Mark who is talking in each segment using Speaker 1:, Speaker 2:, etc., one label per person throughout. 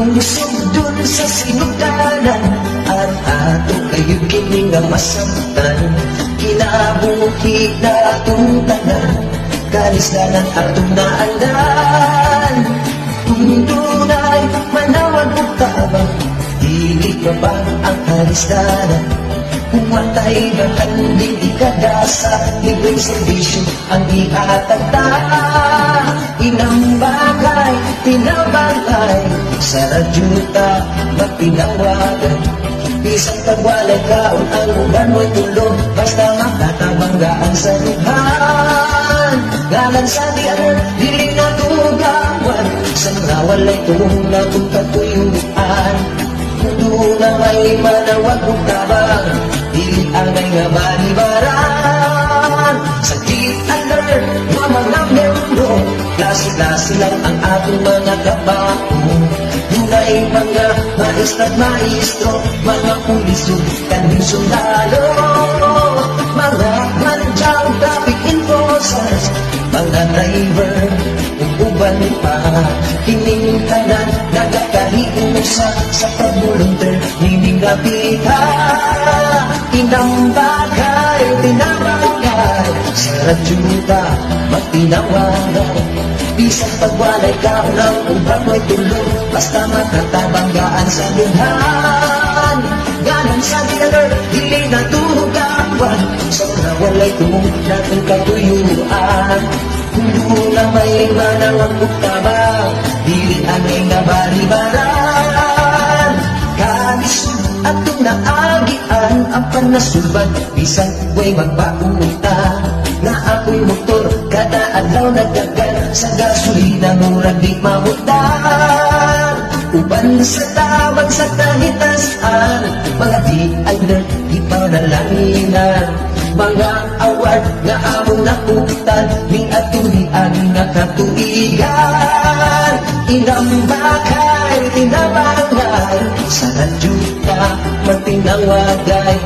Speaker 1: Kung sugdon sa sinugdanan at ato kayo kini nga masabtan, kinabuhi na atong tanan, kalisdanan atong naandan. Kung tunay manawag o tabang, dili pa ba ang kalisdanan? Kung matay batan di ikadasa, libreng servisyo ang ihatag ta. Inang bagay, tinabangay, sa radyuta magpinawagan. Isang pagwalay kaon ang uban mo'y tulog, basta makatabanggaan sa lihan. Galan sa diyan, dili na tugawan, sa mga walay tuna kung katuyuan. Kung na may manawag o tabang, dili angay nga balibaran. Sakit alert, nga mga membro, klase-klase lang ang atong mga kabaho. Dunay mga maestrat maestro, mga puliso, kanbing sundalo, mga mandyang traffic enforcers, mga driver, uban pa, kining tanan, nagakaliusa sa pag-volunteer, hining napita, inang bagay, tinabangay, sa radyuta, magtinawagan, isang pagwalay ka ng uban mo'y tulog, basta makatabanggaan sa lunghan. Ganon sa dialer, dili na tugawan, sa mga walay tumong natin katuyuan. Kung na may manawag o tabang, dili angay nga balibaran. Kalisod atong naagian, ang panasuban, bisan way magpaunta. Na ako'y motor, kada adlaw nagdagan, sa gasolina murag di mamutan. Uban sa tabang sa kahitasan, mga di alert, di panalanginan. Mga award nga among nakutan, ni atulian nga katuigan. Inang bakay, tinabangay, sa radyuta, magtinawagay.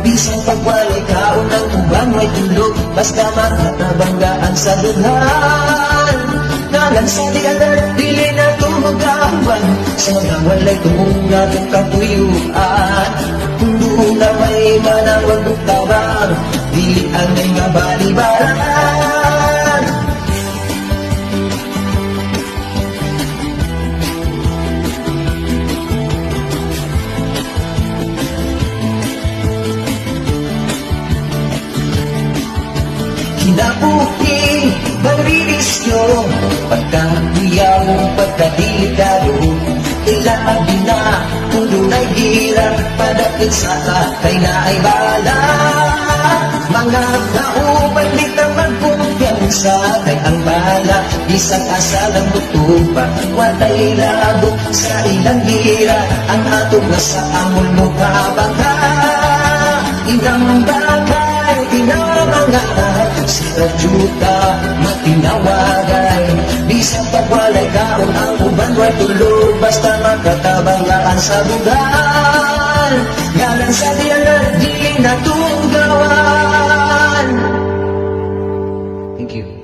Speaker 1: Bisang pagwalay kaon ang uban may tulog, basta makatabanggaan sa lunghan. Nalan sa dialer, dili na tumugawan, sa mga walay tumong natong katuyuan. Kung doon na may manawag o tabang, dili angay nga balibaran. Kinabuhi, magririsyo, pagkakuyaw, pagkadelikado. Ilabi na, kung dunay gira, padakit sa kay na ay bala. Mga kauban, di ka magkumpiyansa, kay ang bala, isang asalang butuba, watay labo sa ilang gira, ang atong nasa amon mo kabaka. Inang bagay, tinamangay, sa radyuta, matinawagay. Bisang pagwalay kaon ang uban mo'y tulog, basta makatabanggaan sa lugar. Galang sa dialer, di na tugawan. Thank you.